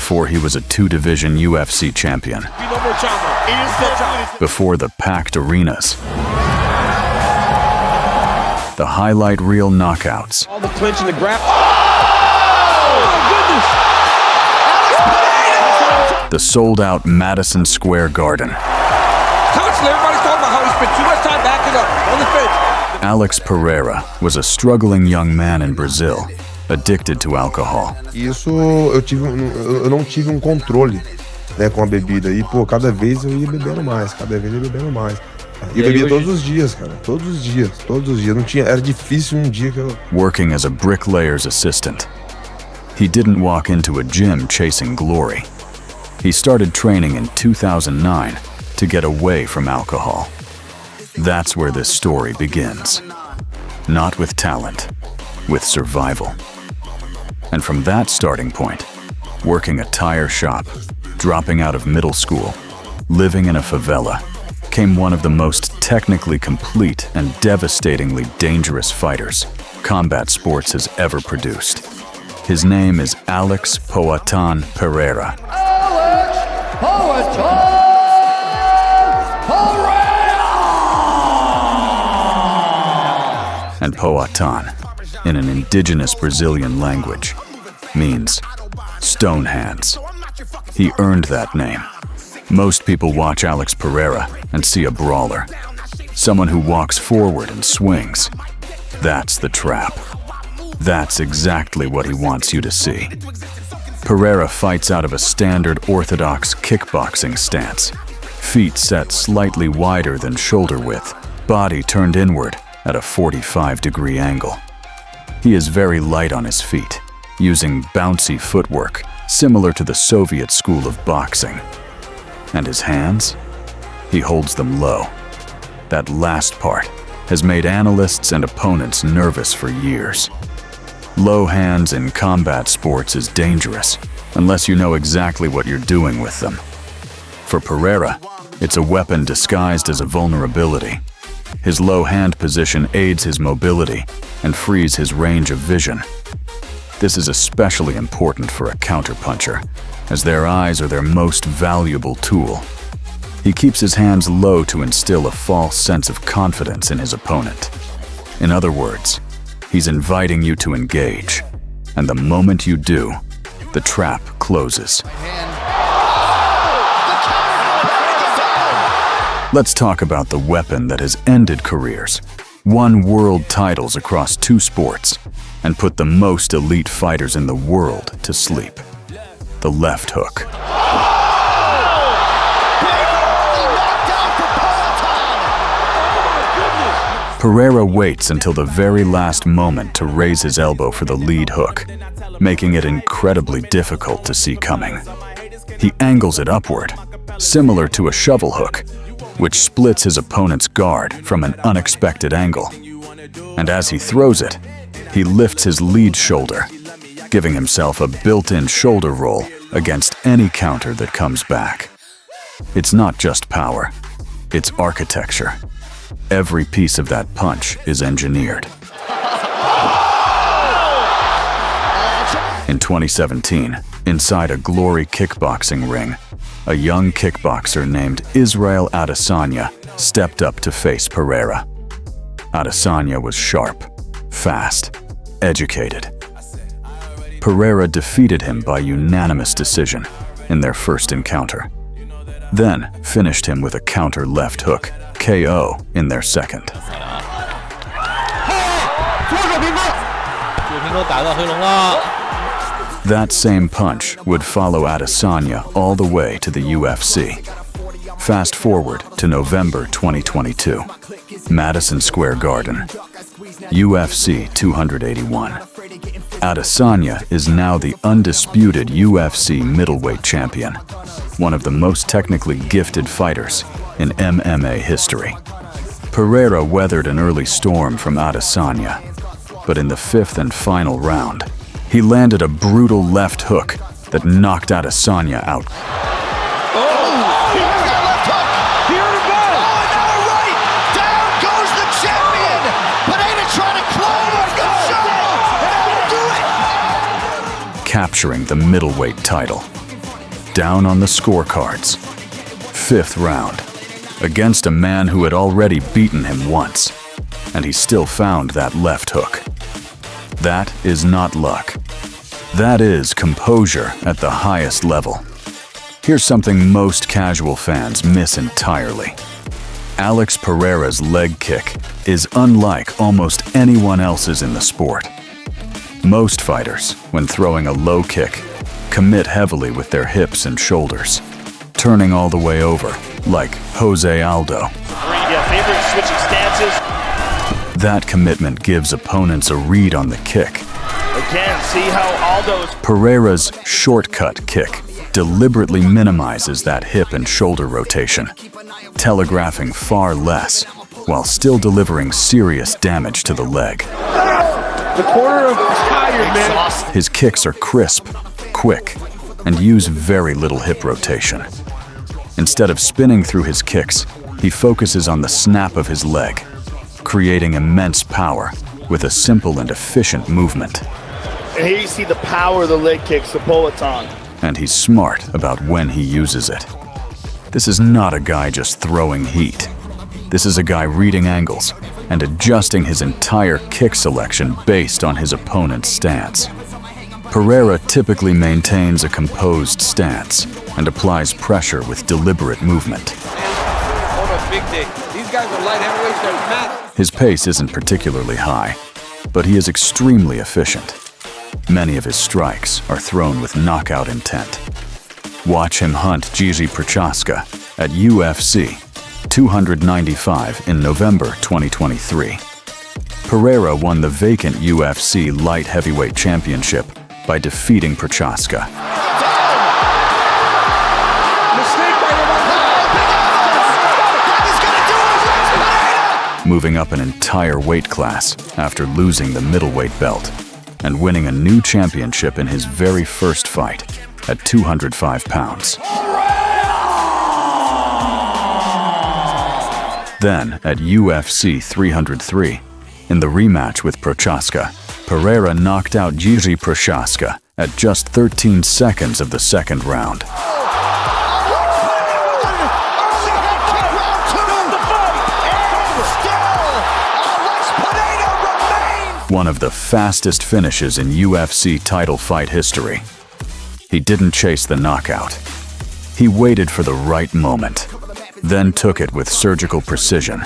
before he was a two-division UFC champion, before the packed arenas, the highlight reel knockouts, all the clinch and the grab. the sold-out Madison Square Garden. Constantly, everybody's talking about how he spent too much time backing up on the fence. Alex Pereira was a struggling young man in Brazil, addicted to alcohol. Isso eu não tive controle, né, com a bebida. E pô, cada vez eu ia bebendo mais, cada vez eu ia bebendo mais. E eu bebia todos os dias, cara, todos os dias. Não tinha, era difícil dia que eu. Working as a bricklayer's assistant, he didn't walk into a gym chasing glory. He started training in 2009 to get away from alcohol. That's where this story begins. Not with talent, with survival. And from that starting point, working a tire shop, dropping out of middle school, living in a favela, came one of the most technically complete and devastatingly dangerous fighters combat sports has ever produced. His name is Alex Poatan Pereira. Alex Poatan Pereira! And Poatan, in an indigenous Brazilian language, means stone hands. He earned that name. Most people watch Alex Pereira and see a brawler, someone who walks forward and swings. That's the trap. That's exactly what he wants you to see. Pereira fights out of a standard orthodox kickboxing stance, feet set slightly wider than shoulder width, body turned inward at a 45-degree angle. He is very light on his feet, using bouncy footwork similar to the Soviet school of boxing. And his hands? He holds them low. That last part has made analysts and opponents nervous for years. Low hands in combat sports is dangerous unless you know exactly what you're doing with them. For Pereira, it's a weapon disguised as a vulnerability. His low hand position aids his mobility and frees his range of vision. This is especially important for a counterpuncher, as their eyes are their most valuable tool. He keeps his hands low to instill a false sense of confidence in his opponent. In other words, he's inviting you to engage, and the moment you do, the trap closes. Let's talk about the weapon that has ended careers, won world titles across two sports, and put the most elite fighters in the world to sleep. The left hook. Pereira waits until the very last moment to raise his elbow for the lead hook, making it incredibly difficult to see coming. He angles it upward, similar to a shovel hook, which splits his opponent's guard from an unexpected angle. And as he throws it, he lifts his lead shoulder, giving himself a built-in shoulder roll against any counter that comes back. It's not just power, it's architecture. Every piece of that punch is engineered. In 2017, inside a Glory kickboxing ring, a young kickboxer named Israel Adesanya stepped up to face Pereira. Adesanya was sharp, fast, educated. Pereira defeated him by unanimous decision in their first encounter, then finished him with a counter left hook, KO, in their second. That same punch would follow Adesanya all the way to the UFC. Fast forward to November 2022, Madison Square Garden, UFC 281. Adesanya is now the undisputed UFC middleweight champion, one of the most technically gifted fighters in MMA history. Pereira weathered an early storm from Adesanya, but in the fifth and final round, he landed a brutal left hook that knocked Adesanya out. Capturing the middleweight title. down on the scorecards. 5th round, against a man who had already beaten him once, and he still found that left hook. That is not luck. That is composure at the highest level. Here's something most casual fans miss entirely. Alex Pereira's leg kick is unlike almost anyone else's in the sport. Most fighters, when throwing a low kick, commit heavily with their hips and shoulders, turning all the way over, like Jose Aldo. Favorite switching stances. That commitment gives opponents a read on the kick. Again, see how Aldo's... Pereira's shortcut kick deliberately minimizes that hip and shoulder rotation, telegraphing far less, while still delivering serious damage to the leg. The corner of tired, man. His kicks are crisp, quick, and use very little hip rotation. Instead of spinning through his kicks, he focuses on the snap of his leg, creating immense power with a simple and efficient movement. And here you see the power of the leg kicks, the Poatan. And he's smart about when he uses it. This is not a guy just throwing heat. This is a guy reading angles and adjusting his entire kick selection based on his opponent's stance. Pereira typically maintains a composed stance and applies pressure with deliberate movement. On a big day. These guys are light heavyweights that matter. His pace isn't particularly high, but he is extremely efficient. Many of his strikes are thrown with knockout intent. Watch him hunt Jiří Procházka at UFC 295 in November 2023. Pereira won the vacant UFC light heavyweight championship by defeating Procházka. Moving up an entire weight class after losing the middleweight belt and winning a new championship in his very first fight at 205 pounds. Then, at UFC 303, in the rematch with Procházka, Pereira knocked out Jiří Procházka at just 13 seconds of the second round. One of the fastest finishes in UFC title fight history. He didn't chase the knockout. He waited for the right moment, then took it with surgical precision.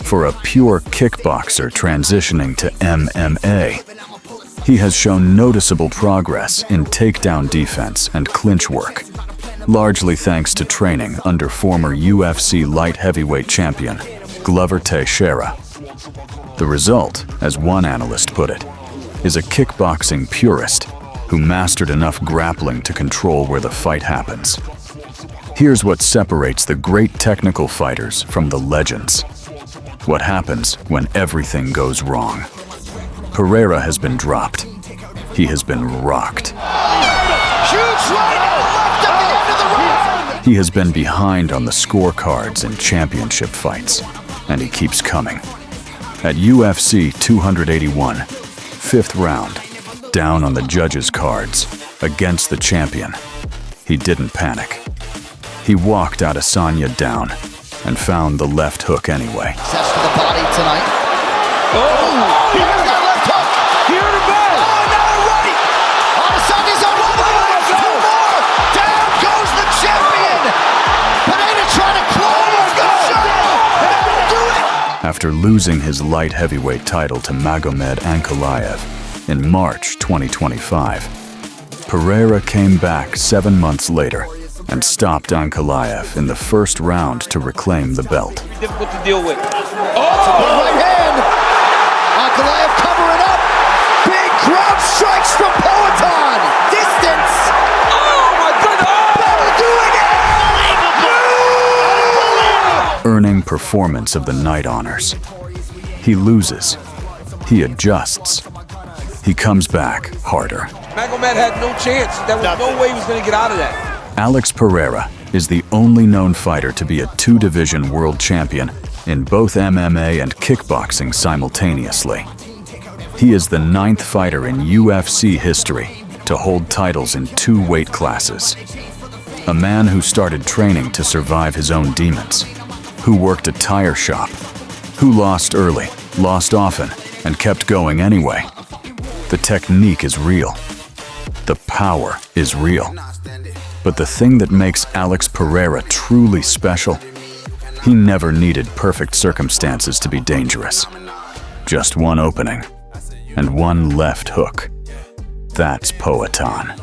For a pure kickboxer transitioning to MMA, he has shown noticeable progress in takedown defense and clinch work, largely thanks to training under former UFC light heavyweight champion Glover Teixeira. The result, as one analyst put it, is a kickboxing purist who mastered enough grappling to control where the fight happens. Here's what separates the great technical fighters from the legends. What happens when everything goes wrong. Pereira has been dropped. He has been rocked. He has been behind on the scorecards in championship fights, and he keeps coming. At UFC 281, 5th round, down on the judges' cards, against the champion, he didn't panic. He walked Adesanya down and found the left hook anyway. Sets to the body tonight. Oh! Here's that left hook! Here to bed! Oh, now right! Adesanya's on one leg! Two more! Down goes the champion! Pineda trying to close the show! And do it! After losing his light heavyweight title to Magomed Ankalaev in March 2025, Pereira came back 7 months later and stopped Ankalaev in the first round to reclaim the belt. Difficult to deal with. Oh! Right hand! Ankalaev covering up! Big crowd strikes from Poatan! Distance! Oh my goodness! Doing it! Earning performance of the night honors. He loses. He adjusts. He comes back harder. Magomed had no chance. There was no way he was going to get out of that. Alex Pereira is the only known fighter to be a two-division world champion in both MMA and kickboxing simultaneously. He is the 9th fighter in UFC history to hold titles in 2 weight classes. A man who started training to survive his own demons, who worked a tire shop, who lost early, lost often, and kept going anyway. The technique is real. The power is real. But the thing that makes Alex Pereira truly special, he never needed perfect circumstances to be dangerous. Just one opening and one left hook. That's Poatan.